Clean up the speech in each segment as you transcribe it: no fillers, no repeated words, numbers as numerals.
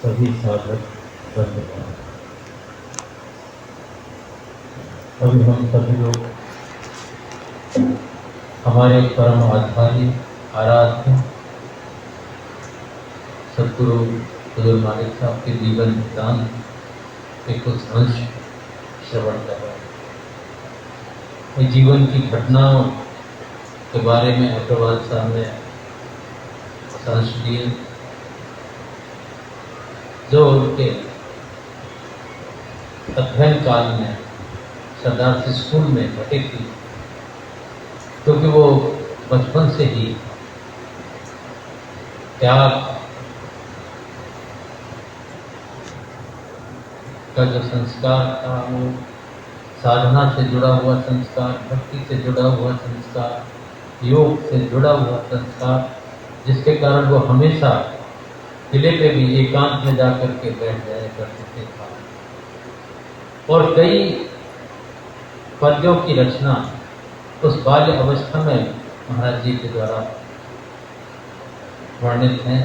सभी साधक बंधुगण, अभी हम सभी लोग हमारे परम आधार्य आराध्य सद्गुरु हुजूर मालिक साहब के जीवन वृत्तांत के कुछ अंश श्रवण कर रहे हैं। ये जीवन की घटनाओं के बारे में अग्रवाल साहब ने अंश दिए जो उनके अध्ययन काल में सरदार से स्कूल में घटे थी, क्योंकि वो बचपन से ही त्याग का जो संस्कार था वो साधना से जुड़ा हुआ संस्कार, भक्ति से जुड़ा हुआ संस्कार, योग से जुड़ा हुआ संस्कार, जिसके कारण वो हमेशा किले पे भी एकांत में जाकर के बैठ जाया करते थे और कई पद्यों की रचना उस बाल्य अवस्था में महाराज जी के द्वारा वर्णित हैं,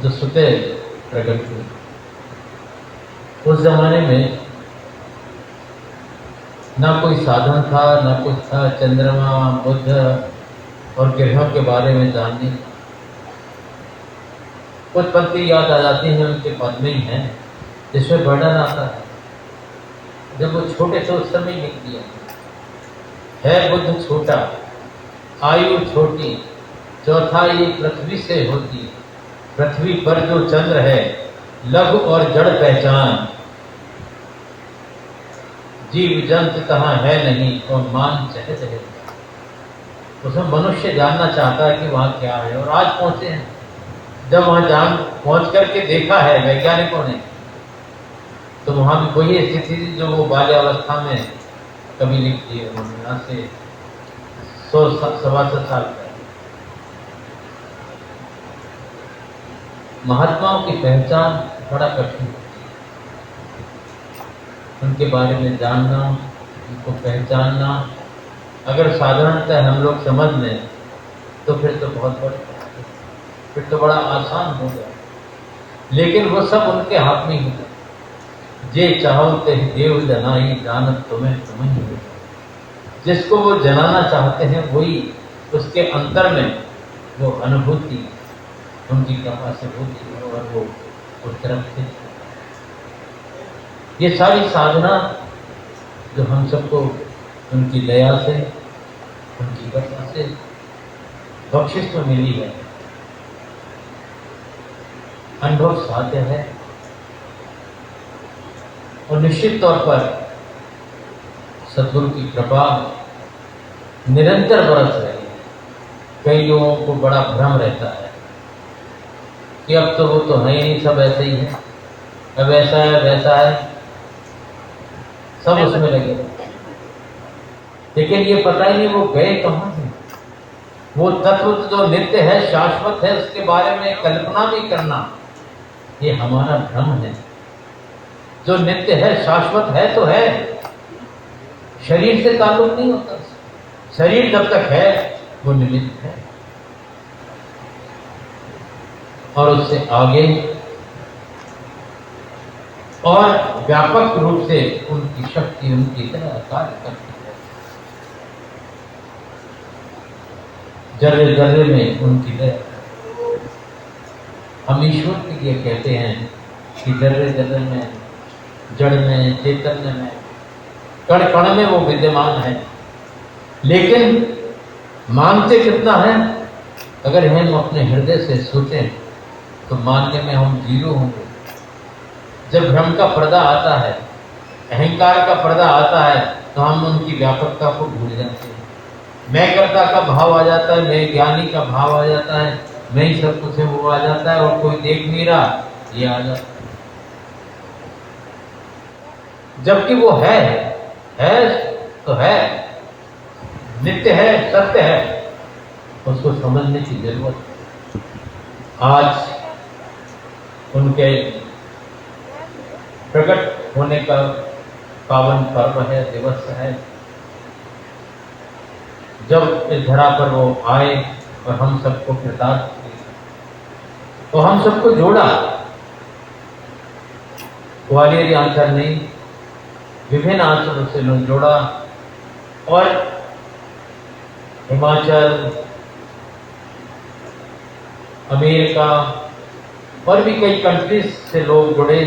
जो स्वतः प्रकट हुई। उस जमाने में ना कोई साधन था, ना कुछ था, चंद्रमा बुध और ग्रहों के बारे में जानने। कुछ पंक्ति याद आ जाती हैं, उनके पद में ही हैं, जिसमें वर्णन आता है जब वो छोटे थे उस समय लिख दिया है, बुद्ध छोटा, आयु छोटी, चौथा ये पृथ्वी से होती, पृथ्वी पर जो चंद्र है लघु और जड़ पहचान, जीव जंतु कहाँ है नहीं और मान चहत है। उसमें मनुष्य जानना चाहता है कि वहाँ क्या है, और आज पहुंचे हैं। जब वहाँ पहुंच करके देखा है वैज्ञानिकों ने, तो वहाँ भी वही स्थिति थी जो वो बाल्यावस्था में कभी लिख दी है उन्होंने, यहाँ से 100-125 साल पहले। महात्माओं की पहचान बड़ा कठिन होती है, उनके बारे में जानना, उनको पहचानना अगर साधारणतः हम लोग समझ लें तो फिर तो बहुत बड़ी बात है, फिर तो बड़ा आसान हो गया। लेकिन वो सब उनके हाथ में ही है। जे चाहो ते देव जनाई, जानत तुम्हें तुम्हें ही। जिसको वो जनाना चाहते हैं वही उसके अंतर में वो अनुभूति उनकी कृपा से होती है और वो उस तरफ से। ये सारी साधना जो हम सबको उनकी दया से, उनकी कृपा से बख्शिश में मिली है, अनुभव साध्य है और निश्चित तौर पर सद्गुरु की कृपा निरंतर बरस रही है। कई लोगों को बड़ा भ्रम रहता है कि अब तो वो तो है ही नहीं, सब ऐसे ही है, अब ऐसा है वैसा है, सब उसमें लगे। लेकिन ये पता ही नहीं वो गए कहाँ हैं। वो तत्व जो नित्य है, शाश्वत है, उसके बारे में कल्पना भी करना ये हमारा भ्रम है। जो नित्य है, शाश्वत है तो है, शरीर से ताल्लुक नहीं होता। शरीर जब तक है वो निमित्त है, और उससे आगे और व्यापक रूप से उनकी शक्ति उनकी तरह कार्य करती है। जर्रे जर्रे में उनकी दया। हम ईश्वर के लिए कहते हैं कि जर्रे जर्रे में, जड़ में, चैतन्य में, कण कण में वो विद्यमान है। लेकिन मानते कितना है? अगर हम अपने हृदय से सोचें तो मानने में हम जीरो होंगे। जब भ्रम का पर्दा आता है, अहंकार का पर्दा आता है, तो हम उनकी व्यापकता को भूल जाते हैं। मैं कर्ता का भाव आ जाता है, मैं ज्ञानी का भाव आ जाता है, मैं ही सब कुछ है वो आ जाता है, और कोई देख नहीं रहा ये आ जाता है। जबकि वो है तो है, नित्य है, सत्य है, उसको समझने की जरूरत है। आज उनके प्रकट होने का पावन पर्व है, दिवस है, जब इस धरा पर वो आए और हम सबको कृतार्थ किए, तो हम सबको जोड़ा ग्वालियरी आंचल नहीं, विभिन्न आंचलों से लोग जोड़ा और हिमाचल, अमेरिका और भी कई कंट्रीज से लोग जुड़े।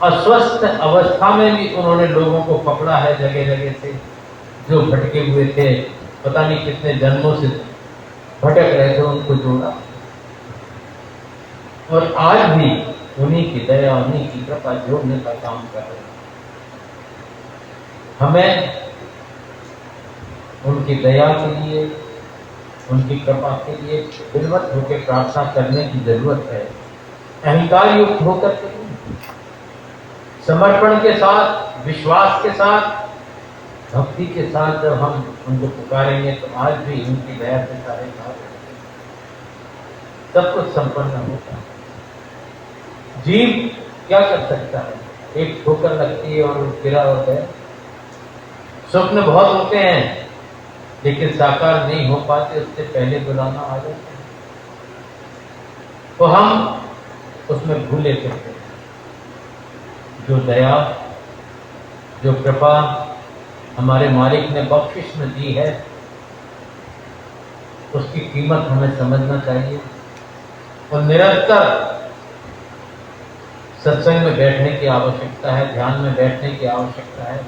अस्वस्थ अवस्था में भी उन्होंने लोगों को पकड़ा है जगह जगह से, जो भटके हुए थे, पता नहीं कितने जन्मों से भटक रहे थे, उनको जोड़ा। और आज भी उन्हीं की दया, उन्हीं की कृपा जोड़ने का काम कर रहे हैं। हमें उनकी दया के लिए, उनकी कृपा के लिए विनम्र होकर प्रार्थना करने की जरूरत है। अहंकार युक्त होकर के नहीं, समर्पण के साथ, विश्वास के साथ, भक्ति के साथ जब हम उनको पुकारेंगे तो आज भी उनकी दया से सारे कार्य सब कुछ संपन्न होता है। जीव क्या कर सकता है? एक ठोकर लगती है और गिरा होता है। स्वप्न बहुत होते हैं लेकिन साकार नहीं हो पाते, उससे पहले बुलाना आ जाता है, तो हम उसमें भूले करते हैं। जो दया, जो कृपा हमारे मालिक ने बख्शिश में दी है, उसकी कीमत हमें समझना चाहिए और निरंतर सत्संग में बैठने की आवश्यकता है, ध्यान में बैठने की आवश्यकता है।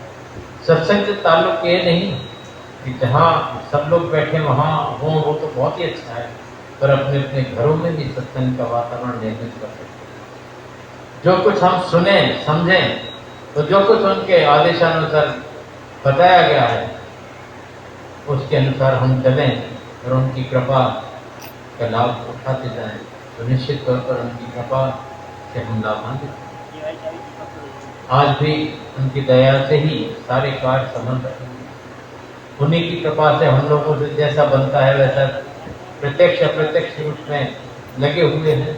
सत्संग से ताल्लुक ये नहीं कि जहाँ सब लोग बैठे वहाँ हो, वो तो बहुत ही अच्छा है, पर अपने अपने घरों में भी सत्संग का वातावरण निर्मित कर सकते हैं। जो कुछ हम सुने, समझें, तो जो कुछ उनके आदेशानुसार बताया गया है उसके अनुसार हम चलें और उनकी कृपा का लाभ उठाते जाएं, तो निश्चित तौर पर उनकी कृपा से हम लाभान्वित। आज भी उनकी दया से ही सारे कार्य संभल रहे हैं। उन्हीं की कृपा से हम लोगों से जैसा बनता है वैसा प्रत्यक्ष अप्रत्यक्ष रूप में लगे हुए हैं,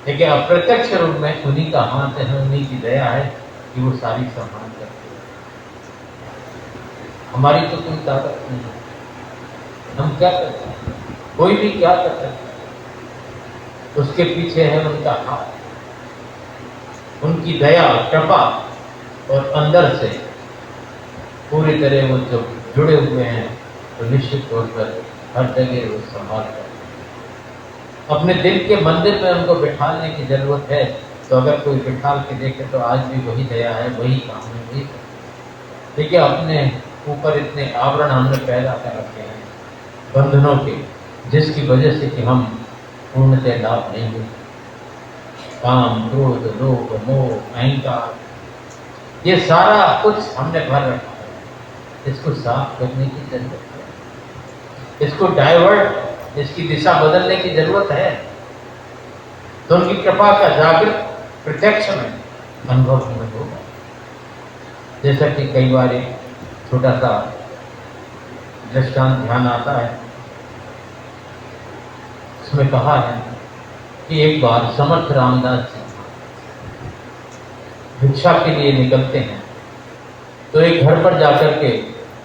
लेकिन अप्रत्यक्ष रूप में उन्हीं का हाथ है, उन्हीं की दया है कि वो सारी सम्मान करते हैं। हमारी तो कोई ताकत नहीं है, हम क्या कर सकते हैं? कोई भी क्या कर सकता है? उसके पीछे है उनका हाथ, उनकी दया, कृपा, और अंदर से पूरी तरह वो जो जुड़े हुए हैं, तो निश्चित तौर पर हर जगह वो संभाल कर अपने दिल के मंदिर में उनको बिठाने की जरूरत है। तो अगर कोई बिठाल के देखे तो आज भी वही दया है, वही काम है, वही। देखिए, अपने ऊपर इतने आवरण हमने पैदा कर रखे हैं बंधनों के, जिसकी वजह से कि हम पूर्णतः लाभ नहीं मिलते। काम, क्रोध, लोभ, मोह, अहंकार, ये सारा कुछ हमने भर रखा है। इसको साफ करने की जरूरत है, इसको डाइवर्ट, इसकी दिशा बदलने की जरूरत है। तो उनकी कृपा का जागृत प्रत्यक्ष में अनुभव हमें होगा। जैसा कि कई बार एक छोटा सा दृष्टांत ध्यान आता है, उसमें कहा है कि एक बार समर्थ रामदास जी भिक्षा के लिए निकलते हैं, तो एक घर पर जाकर के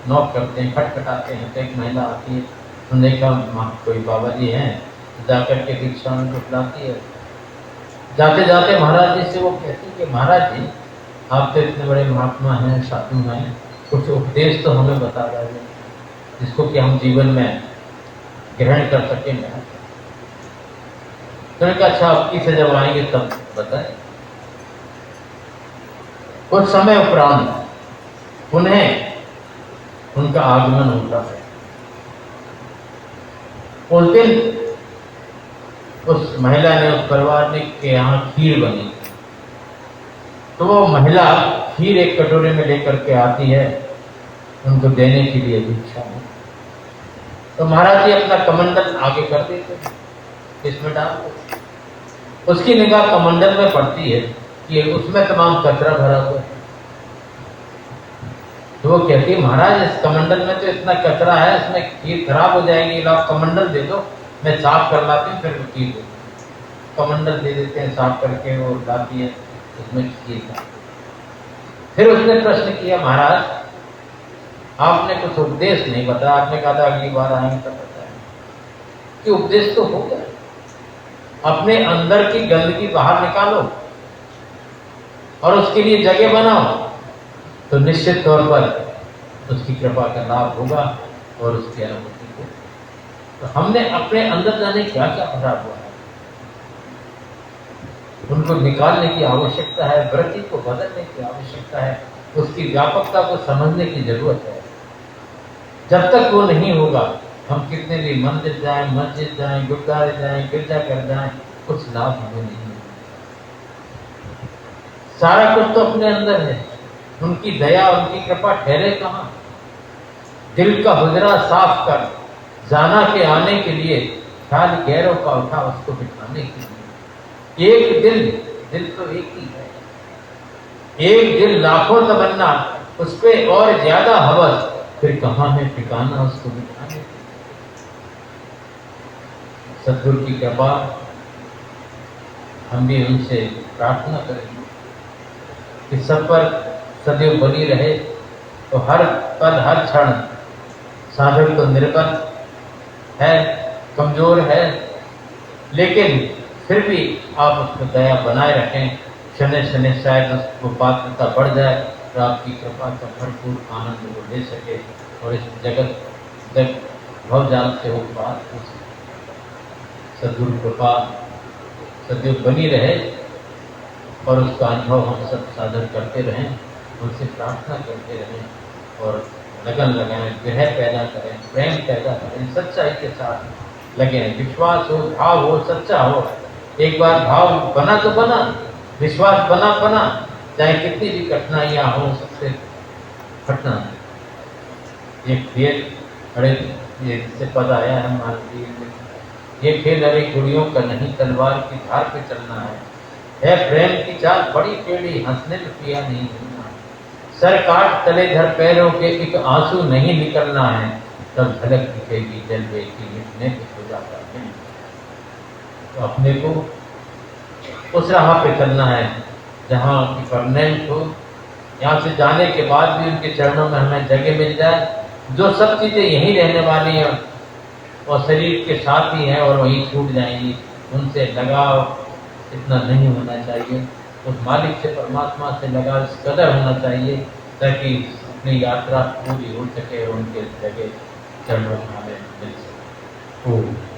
नॉक करते हैं, खटखटाते हैं, तो एक महिला आती है। उन्होंने कहा कोई बाबा जी हैं, जाकर के भिक्षा उनको खिलाती है। जाते जाते महाराज जी से वो कहती है कि महाराज जी, आप तो इतने बड़े महात्मा हैं, साधु हैं, कुछ उपदेश तो हमें बता दीजिए जिसको कि हम जीवन में ग्रहण कर सकेंगे। तो कहा अच्छा, आपकी से जब आएंगे तब बताएं। कुछ समय उपरांत उन्हें उनका आगमन होता है। उस दिन उस महिला ने, उस परिवार ने के यहाँ खीर बनी, तो वो महिला खीर एक कटोरे में लेकर के आती है उनको देने के लिए भिक्षा में। तो महाराज जी अपना कमंडल आगे कर देते हैं, इसमें डाल देते। उसकी निगाह कमंडल में पड़ती है कि उसमें तमाम कचरा भरा हुआ है। तो वो कहती है महाराज, इस कमंडल में तो इतना कचरा है, इसमें खीर खराब हो जाएगी, आप कमंडल दे दो, मैं साफ कर लाती हूँ, फिर खीर दे दो। कमंडल दे देते हैं, साफ करके वो लाती है, उसमें खीर का। फिर उसने प्रश्न किया, महाराज आपने कुछ उपदेश नहीं बताया, आपने कहा था अगली बार आएंगे तब बताएंगे। कि उपदेश तो हो गया, अपने अंदर की गंदगी बाहर निकालो, और उसके लिए जगह बनाओ, तो निश्चित तौर पर उसकी कृपा का लाभ होगा और उसकी अनुभूति को। तो हमने अपने अंदर जाने क्या क्या भरा हुआ है, उनको निकालने की आवश्यकता है, वृत्ति को बदलने की आवश्यकता है, उसकी व्यापकता को समझने की जरूरत है। जब तक वो नहीं होगा, हम कितने भी मंदिर जाएं, मस्जिद जाएं, गुरुद्वारे जाएं, गिरजाघर जाएं, कुछ लाभ हमें नहीं होगा। सारा कुछ तो अपने अंदर है, उनकी दया उनकी कृपा ठहरे कहाँ। दिल का हुजरा साफ कर, जाना के आने के लिए, ख्याल गैरों का उठा उसको बिठाने के लिए। एक दिल, दिल तो एक ही है, एक दिल लाखों तमन्ना, उस पे और ज्यादा हवस, फिर कहाँ है ठिकाना उसको बिठाने। सद्गुरु की कृपा हम भी उनसे प्रार्थना करेंगे कि सब पर सदैव बनी रहे। तो हर पल हर क्षण साधक तो निर्बल है, कमजोर है, लेकिन फिर भी आप उसको दया बनाए रखें। शनि शनि शायद उसको पात्रता बढ़ जाए और आपकी कृपा का भरपूर आनंद वो ले सके और इस जगत भवजाल से वो बात हो सके। सद्गुरु कृपा सदैव बनी रहे और उसका अनुभव हम सब साधन करते रहें, उनसे प्रार्थना करते रहें और लगन लगाएं, ग्रह पैदा करें, प्रेम पैदा करें, सच्चाई के साथ लगें, विश्वास हो, भाव हो, सच्चा हो। एक बार भाव बना तो बना, विश्वास बना, चाहे कितनी भी कठिनाइयां हो, सबसे हटना। ये खेल, अरे ये से पद आया है मान लीजिए, ये खेल अरे गुड़ियों का नहीं, तलवार की धार पे चलना है प्रेम की चाल बड़ी टेढ़ी, हंसने में पिया नहीं मिलना, सर काट तले धर पैरों के, एक आंसू नहीं निकलना है, तब झलक दिखेगी जलवे की, मिटने पे हो जाता है। तो अपने को उस राह पे चलना है जहाँ की परमानेंट हो। यहाँ से जाने के बाद भी उनके चरणों में हमें जगह मिल जाए। जो सब चीज़ें यहीं रहने वाली हैं और शरीर के साथ ही हैं और वहीं छूट जाएंगी, उनसे लगाव इतना नहीं होना चाहिए। उस मालिक से, परमात्मा से लगाव इस कदर होना चाहिए ताकि अपनी यात्रा पूरी हो सके और उनके जगह चरणों में हमें मिल सके।